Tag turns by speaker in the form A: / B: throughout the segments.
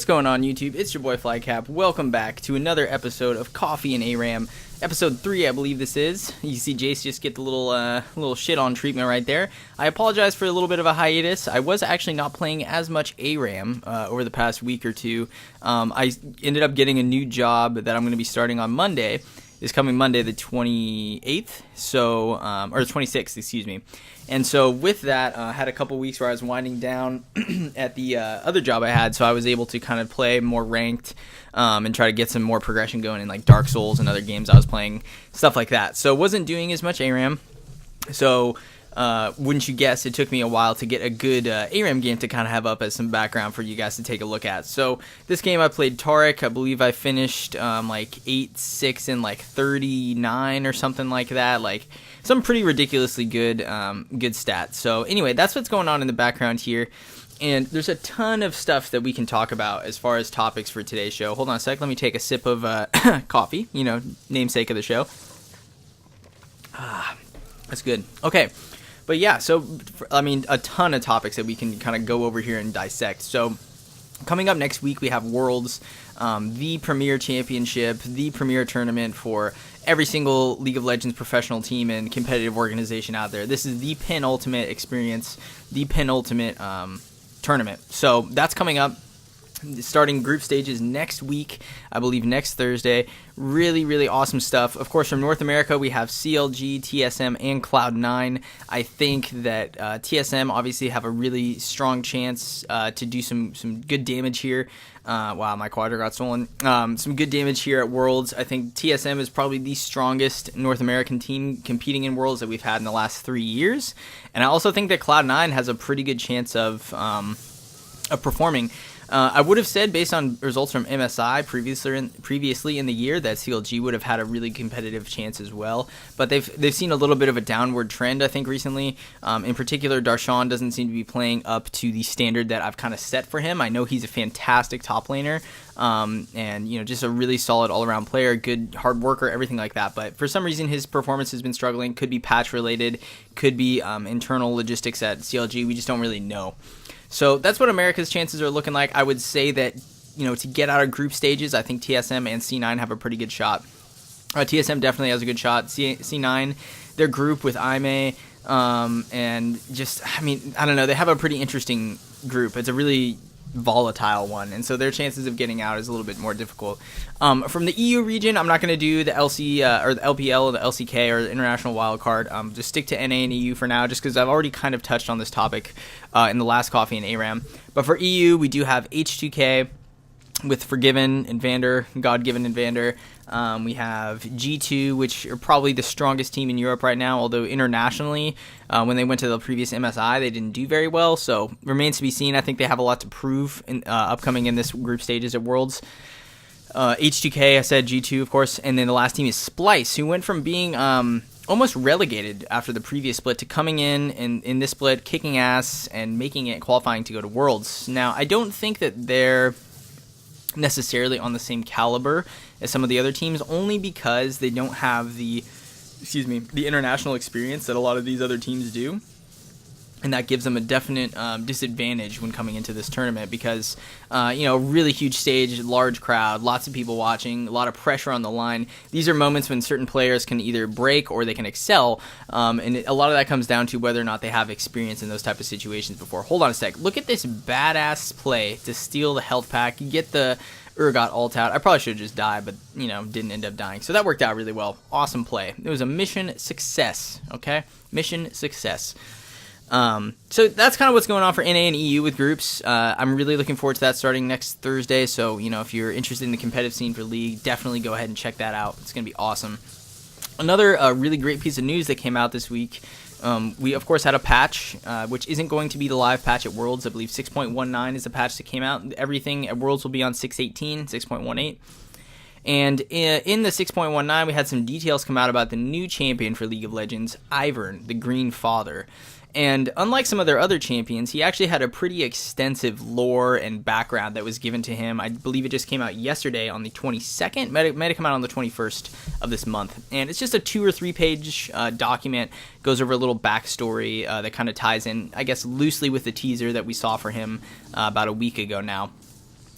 A: going on, YouTube? It's your boy Flycap. Welcome back to another episode of Coffee and ARAM. Episode 3, I believe this is. You see Jace just get the little shit on treatment right there. I apologize for a little bit of a hiatus. I was actually not playing as much ARAM over the past week or two. I ended up getting a new job that I'm going to be starting on Monday. This coming Monday, the 28th, or 26th, excuse me. And so with that, I had a couple weeks where I was winding down at the other job I had, so I was able to kind of play more ranked and try to get some more progression going in like Dark Souls and other games I was playing, stuff like that. So wasn't doing as much ARAM. So wouldn't you guess, it took me a while to get a good ARAM game to kind of have up as some background for you guys to take a look at. So this game I played Taric. I believe I finished like 8-6 in like 39 or something like that. Like some pretty ridiculously good stats. So anyway, that's what's going on in the background here. And there's a ton of stuff that we can talk about as far as topics for today's show. Hold on a sec. Let me take a sip of coffee, namesake of the show. That's good. Okay. But yeah, so, a ton of topics that we can kind of go over here and dissect. So, coming up next week, we have Worlds, the premier championship, the premier tournament for every single League of Legends professional team and competitive organization out there. This is the penultimate experience, the penultimate tournament. So, that's coming up. Starting group stages next week, I believe next Thursday. Really, really awesome stuff. Of course, from North America, we have CLG, TSM, and Cloud9. I think that TSM obviously have a really strong chance to do some good damage here. Wow, my quadra got stolen. Some good damage here at Worlds. I think TSM is probably the strongest North American team competing in Worlds that we've had in the last 3 years. And I also think that Cloud9 has a pretty good chance of performing. I would have said, based on results from MSI previously in the year, that CLG would have had a really competitive chance as well. But they've seen a little bit of a downward trend, I think, recently. In particular, Darshan doesn't seem to be playing up to the standard that I've kind of set for him. I know he's a fantastic top laner, and just a really solid all-around player, good hard worker, everything like that. But for some reason, his performance has been struggling. Could be patch-related, could be internal logistics at CLG. We just don't really know. So that's what America's chances are looking like. I would say that, to get out of group stages, I think TSM and C9 have a pretty good shot. TSM definitely has a good shot. C9, their group with Ime, and just, I don't know, they have a pretty interesting group. It's a really volatile one, and so their chances of getting out is a little bit more difficult. From the EU region, I'm not going to do the LC or the LPL or the LCK or the International Wildcard. Just stick to NA and EU for now, just because I've already kind of touched on this topic in the last Coffee and ARAM. But for EU, we do have H2K with Forgiven and Vander, God-Given and Vander. We have G2, which are probably the strongest team in Europe right now, although internationally, when they went to the previous MSI, they didn't do very well, so remains to be seen. I think they have a lot to prove in upcoming in this group stages at Worlds. H2K, I said G2, of course, and then the last team is Splice, who went from being almost relegated after the previous split to coming in this split, kicking ass, and making it qualifying to go to Worlds. Now, I don't think that they're necessarily on the same caliber as some of the other teams, only because they don't have the international experience that a lot of these other teams do, and that gives them a definite disadvantage when coming into this tournament because really huge stage, large crowd, lots of people watching, a lot of pressure on the line. These are moments when certain players can either break or they can excel, and a lot of that comes down to whether or not they have experience in those type of situations before. Hold on a sec. Look at this badass play to steal the health pack. You get the Urgot ult out. I probably should have just died, but didn't end up dying. So that worked out really well. Awesome play. It was a mission success. Okay, mission success. So that's kind of what's going on for NA and EU with groups. I'm really looking forward to that starting next Thursday. So, if you're interested in the competitive scene for League, definitely go ahead and check that out. It's going to be awesome. Another really great piece of news that came out this week. We, of course, had a patch, which isn't going to be the live patch at Worlds. I believe 6.19 is the patch that came out. Everything at Worlds will be on 6.18, 6.18. And in the 6.19, we had some details come out about the new champion for League of Legends, Ivern, the Green Father. And unlike some of their other champions, he actually had a pretty extensive lore and background that was given to him. I believe it just came out yesterday on the 22nd. Might have come out on the 21st of this month. And it's just a 2 or 3 page document. Goes over a little backstory that kind of ties in, I guess, loosely with the teaser that we saw for him about a week ago now.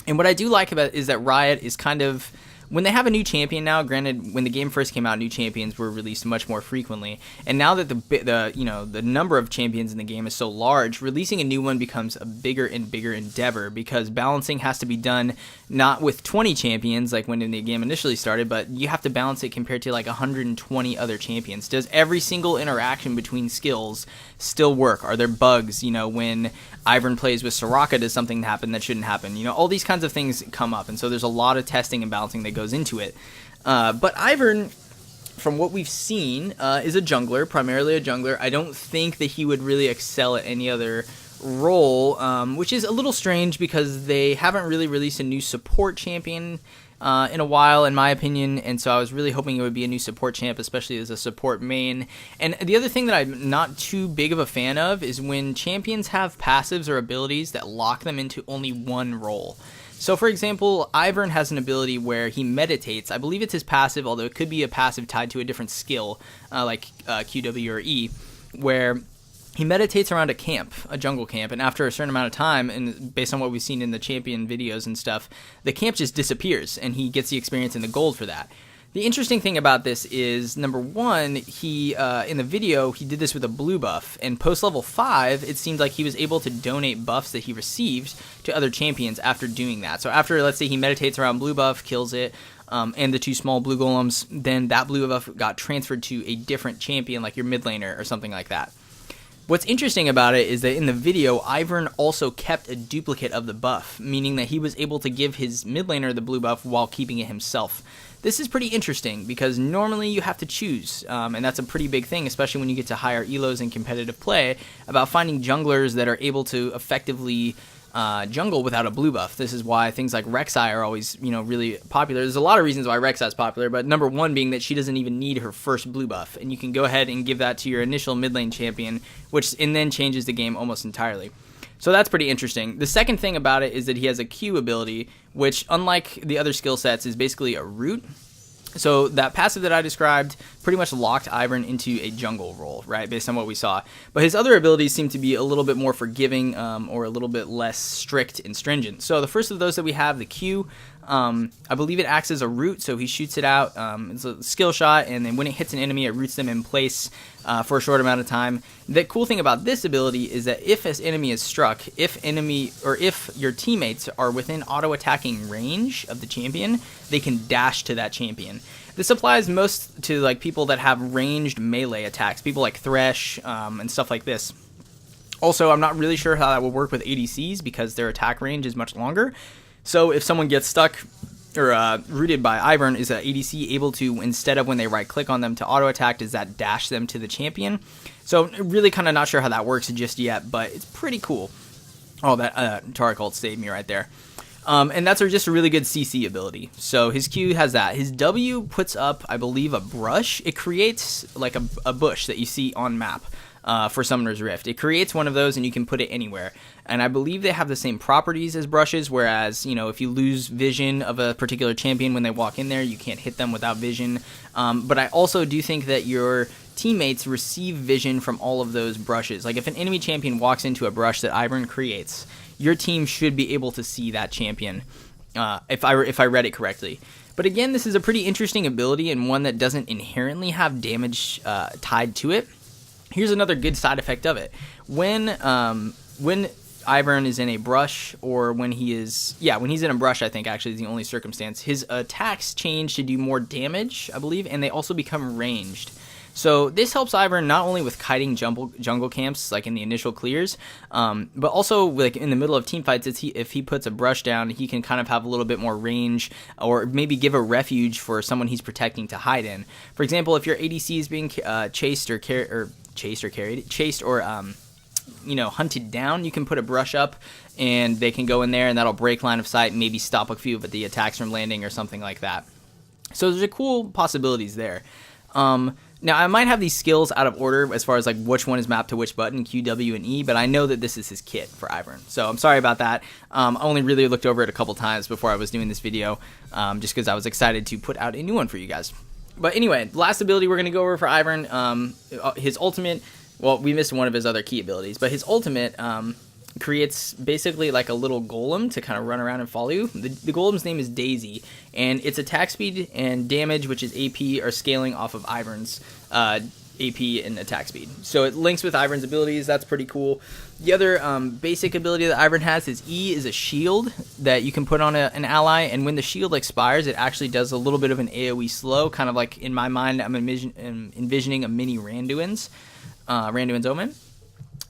A: And what I do like about it is that Riot is kind of, when they have a new champion now, granted, when the game first came out, new champions were released much more frequently, and now that the number of champions in the game is so large, releasing a new one becomes a bigger and bigger endeavor, because balancing has to be done not with 20 champions like when the game initially started, but you have to balance it compared to like 120 other champions. Does every single interaction between skills still work? Are there bugs? When Ivern plays with Soraka, does something happen that shouldn't happen? All these kinds of things come up, and so there's a lot of testing and balancing that goes into it. But Ivern, from what we've seen, is a jungler, primarily a jungler. I don't think that he would really excel at any other role, which is a little strange because they haven't really released a new support champion in a while, in my opinion, and so I was really hoping it would be a new support champ, especially as a support main. And the other thing that I'm not too big of a fan of is when champions have passives or abilities that lock them into only one role. So, for example, Ivern has an ability where he meditates. I believe it's his passive, although it could be a passive tied to a different skill, like QW or E, where he meditates around a camp, a jungle camp, and after a certain amount of time, and based on what we've seen in the champion videos and stuff, the camp just disappears, and he gets the experience and the gold for that. The interesting thing about this is, number one, he in the video, he did this with a blue buff, and post-level 5, it seemed like he was able to donate buffs that he received to other champions after doing that. So after, let's say, he meditates around blue buff, kills it, and the 2 small blue golems, then that blue buff got transferred to a different champion, like your mid laner or something like that. What's interesting about it is that in the video, Ivern also kept a duplicate of the buff, meaning that he was able to give his mid laner the blue buff while keeping it himself. This is pretty interesting because normally you have to choose, and that's a pretty big thing, especially when you get to higher elos in competitive play, about finding junglers that are able to effectively jungle without a blue buff. This is why things like Rek'Sai are always, really popular. There's a lot of reasons why Rek'Sai is popular, but number one being that she doesn't even need her first blue buff, and you can go ahead and give that to your initial mid lane champion, which then changes the game almost entirely. So that's pretty interesting. The second thing about it is that he has a Q ability, which, unlike the other skill sets, is basically a root. So that passive that I described pretty much locked Ivern into a jungle role, right, based on what we saw. But his other abilities seem to be a little bit more forgiving or a little bit less strict and stringent. So the first of those that we have, the Q, I believe it acts as a root, so he shoots it out. It's a skill shot, and then when it hits an enemy, it roots them in place for a short amount of time. The cool thing about this ability is that if an enemy is struck, if your teammates are within auto-attacking range of the champion, they can dash to that champion. This applies most to like people that have ranged melee attacks, people like Thresh and stuff like this. Also, I'm not really sure how that will work with ADCs because their attack range is much longer. So if someone gets stuck or rooted by Ivern, is that ADC able to, instead of when they right click on them to auto attack, does that dash them to the champion? So really kind of not sure how that works just yet, but it's pretty cool. Oh, that Taric ult saved me right there. And that's just a really good CC ability. So his Q has that. His W puts up, I believe, a brush. It creates like a bush that you see on map. For Summoner's Rift. It creates one of those and you can put it anywhere. And I believe they have the same properties as brushes, whereas, if you lose vision of a particular champion when they walk in there, you can't hit them without vision. But I also do think that your teammates receive vision from all of those brushes. Like if an enemy champion walks into a brush that Ivern creates, your team should be able to see that champion, if I read it correctly. But again, this is a pretty interesting ability and one that doesn't inherently have damage tied to it. Here's another good side effect of it. When Ivern is in a brush, or when he's in a brush, I think actually is the only circumstance, his attacks change to do more damage, I believe, and they also become ranged. So this helps Ivern not only with kiting jungle camps, like in the initial clears, but also like in the middle of team fights, if he puts a brush down, he can kind of have a little bit more range, or maybe give a refuge for someone he's protecting to hide in. For example, if your ADC is being chased or hunted down, you can put a brush up and they can go in there and that'll break line of sight and maybe stop a few of the attacks from landing or something like that. So there's a cool possibilities there. Now I might have these skills out of order as far as like which one is mapped to which button, Q, W, and E, but I know that this is his kit for Ivern. So I'm sorry about that. I only really looked over it a couple times before I was doing this video, just because I was excited to put out a new one for you guys. But anyway, the last ability we're going to go over for Ivern, his ultimate, well, we missed one of his other key abilities, but his ultimate creates basically like a little golem to kind of run around and follow you. The golem's name is Daisy, and its attack speed and damage, which is AP, are scaling off of Ivern's AP and attack speed. So it links with Ivern's abilities. That's pretty cool. The other basic ability that Ivern has is E is a shield that you can put on an ally, and when the shield expires, it actually does a little bit of an AoE slow, kind of like, in my mind, I'm envisioning a mini Randuin's Omen.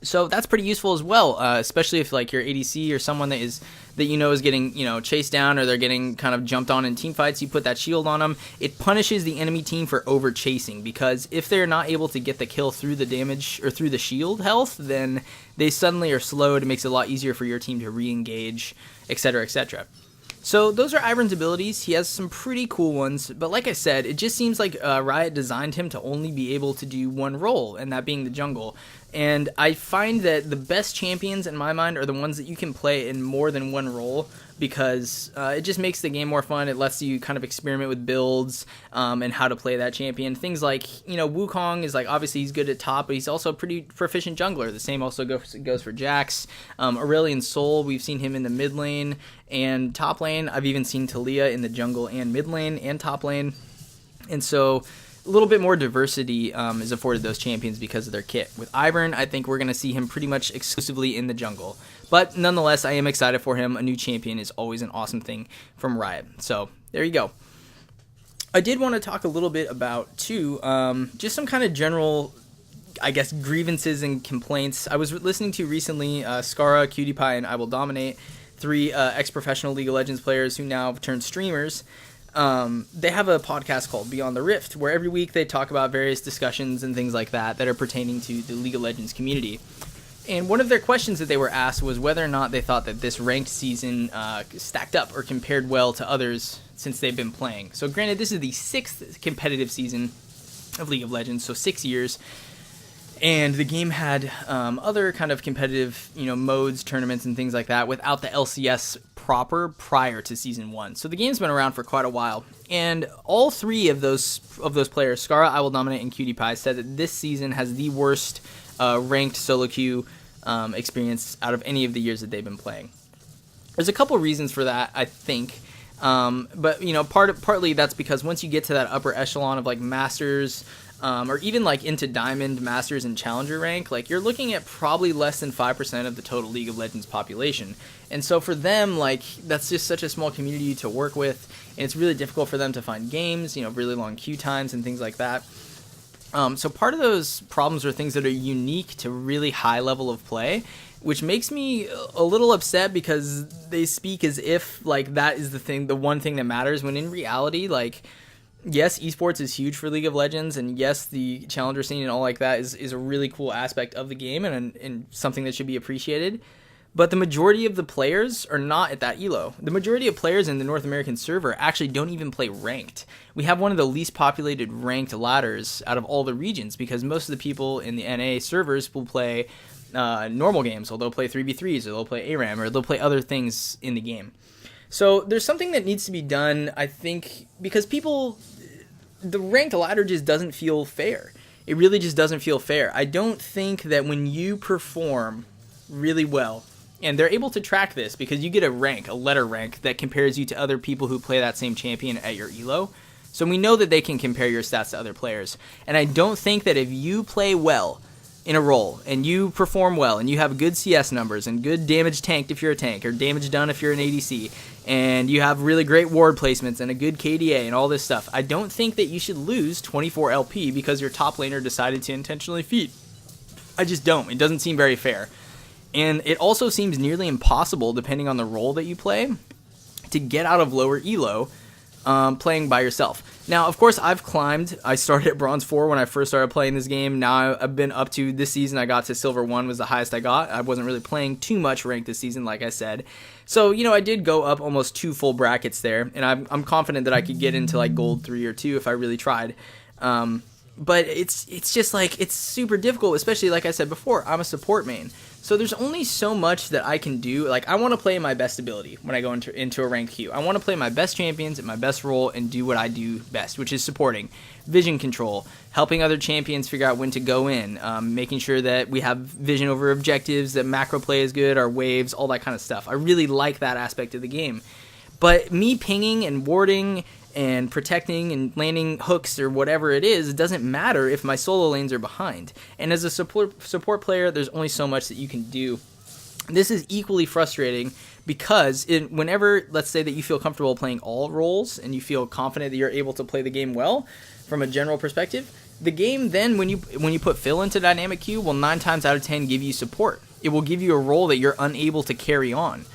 A: So that's pretty useful as well, especially if like your ADC or someone that is getting chased down, or they're getting kind of jumped on in team fights. You put that shield on them. It punishes the enemy team for over chasing, because if they're not able to get the kill through the damage or through the shield health, then they suddenly are slowed. It makes it a lot easier for your team to re-engage, etc., etc. So those are Ivern's abilities. He has some pretty cool ones, but like I said, it just seems like Riot designed him to only be able to do one role, and that being the jungle. And I find that the best champions, in my mind, are the ones that you can play in more than one role, because it just makes the game more fun. It lets you kind of experiment with builds and how to play that champion. Things like, Wukong is like, obviously he's good at top, but he's also a pretty proficient jungler. The same also goes for Jax. Aurelion Sol, we've seen him in the mid lane and top lane. I've even seen Talia in the jungle and mid lane and top lane. And so a little bit more diversity is afforded those champions because of their kit. With Ivern, I think we're going to see him pretty much exclusively in the jungle. But nonetheless, I am excited for him. A new champion is always an awesome thing from Riot. So there you go. I did want to talk a little bit about, too, just some kind of general, I guess, grievances and complaints. I was listening to recently Skara, QtPie, and I Will Dominate, 3 ex-professional League of Legends players who now have turned streamers. They have a podcast called Beyond the Rift, where every week they talk about various discussions and things like that are pertaining to the League of Legends community. And one of their questions that they were asked was whether or not they thought that this ranked season stacked up or compared well to others since they've been playing. So granted, this is the 6th competitive season of League of Legends, so 6 years. And the game had other kind of competitive, modes, tournaments, and things like that without the LCS proper prior to Season 1. So the game's been around for quite a while. And all 3 of those players, Skara, I Will Dominate, and QtPie, said that this season has the worst ranked solo queue experience out of any of the years that they've been playing. There's a couple reasons for that, I think. But, partly that's because once you get to that upper echelon of, like, Masters, or even like into Diamond, Masters, and Challenger rank, like you're looking at probably less than 5% of the total League of Legends population. And so for them, like, that's just such a small community to work with, and it's really difficult for them to find games, really long queue times and things like that. So part of those problems are things that are unique to really high level of play, which makes me a little upset because they speak as if like that is the one thing that matters, when in reality, like, yes, esports is huge for League of Legends, and yes, the challenger scene and all like that is a really cool aspect of the game and something that should be appreciated. But the majority of the players are not at that elo. The majority of players in the North American server actually don't even play ranked. We have one of the least populated ranked ladders out of all the regions, because most of the people in the NA servers will play normal games, or they'll play 3v3s, or they'll play ARAM, or they'll play other things in the game. So there's something that needs to be done, I think, because the ranked ladder just doesn't feel fair. It really just doesn't feel fair. I don't think that when you perform really well, and they're able to track this because you get a letter rank that compares you to other people who play that same champion at your elo. So we know that they can compare your stats to other players. And I don't think that if you play well in a role, and you perform well, and you have good CS numbers, and good damage tanked if you're a tank, or damage done if you're an ADC, and you have really great ward placements, and a good KDA, and all this stuff, I don't think that you should lose 24 LP because your top laner decided to intentionally feed. I just don't. It doesn't seem very fair. And it also seems nearly impossible, depending on the role that you play, to get out of lower elo playing by yourself. Now, of course, I've climbed. I started at Bronze 4 when I first started playing this game. Now I've been up to, this season I got to Silver 1 was the highest I got. I wasn't really playing too much ranked this season, like I said. So, I did go up almost 2 full brackets there, and I'm confident that I could get into like Gold 3 or 2 if I really tried. But it's just like, it's super difficult, especially like I said before, I'm a support main. So there's only so much that I can do. Like, I want to play my best ability when I go into a ranked queue. I want to play my best champions at my best role and do what I do best, which is supporting, vision control, helping other champions figure out when to go in, making sure that we have vision over objectives, that macro play is good, our waves, all that kind of stuff. I really like that aspect of the game. But me pinging and warding and protecting and landing hooks or whatever it is, it doesn't matter if my solo lanes are behind. And as a support player, there's only so much that you can do. This is equally frustrating because whenever, let's say that you feel comfortable playing all roles and you feel confident that you're able to play the game well from a general perspective, the game then, when you put Phil into dynamic queue, will 9 times out of 10 give you support. It will give you a role that you're unable to carry on.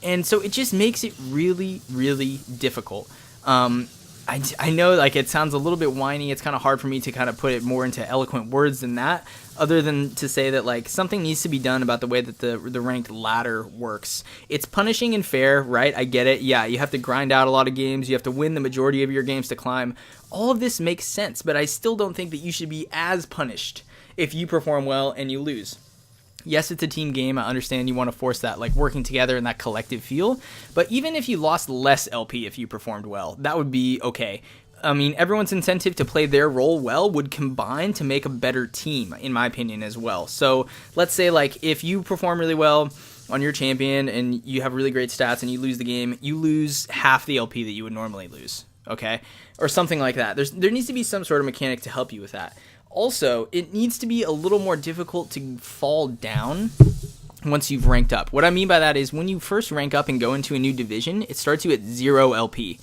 A: And so it just makes it really, really difficult. I know, like, it sounds a little bit whiny. It's kind of hard for me to kind of put it more into eloquent words than that, other than to say that, like, something needs to be done about the way that the ranked ladder works. It's punishing and fair, right? I get it. Yeah, you have to grind out a lot of games. You have to win the majority of your games to climb. All of this makes sense, but I still don't think that you should be as punished if you perform well and you lose. Yes, it's a team game. I understand you want to force that, like, working together and that collective feel. But even if you lost less LP if you performed well, that would be okay. I mean, everyone's incentive to play their role well would combine to make a better team, in my opinion, as well. So let's say, like, if you perform really well on your champion and you have really great stats and you lose the game, you lose half the LP that you would normally lose, okay? Or something like that. There needs to be some sort of mechanic to help you with that. Also, it needs to be a little more difficult to fall down once you've ranked up. What I mean by that is when you first rank up and go into a new division, it starts you at 0 LP.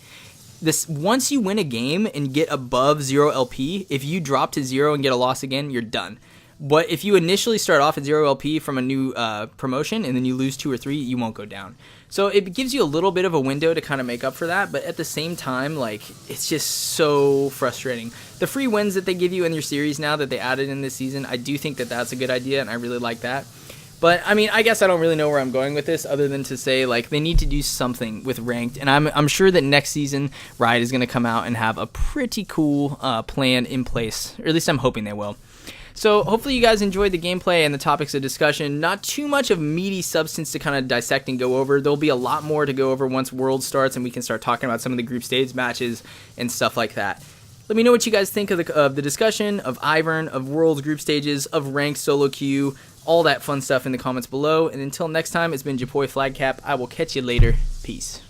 A: Once you win a game and get above 0 LP, if you drop to 0 and get a loss again, you're done. But if you initially start off at 0 LP from a new promotion and then you lose 2 or 3, you won't go down. So it gives you a little bit of a window to kind of make up for that, but at the same time, like, it's just so frustrating. The free wins that they give you in your series now that they added in this season, I do think that that's a good idea, and I really like that. But, I mean, I guess I don't really know where I'm going with this other than to say, like, they need to do something with ranked, and I'm sure that next season, Riot is going to come out and have a pretty cool plan in place, or at least I'm hoping they will. So hopefully you guys enjoyed the gameplay and the topics of discussion. Not too much of meaty substance to kind of dissect and go over. There'll be a lot more to go over once World starts and we can start talking about some of the group stage matches and stuff like that. Let me know what you guys think of the discussion, of Ivern, of World's group stages, of ranked solo queue, all that fun stuff in the comments below. And until next time, it's been Japoy Flagcap. I will catch you later. Peace.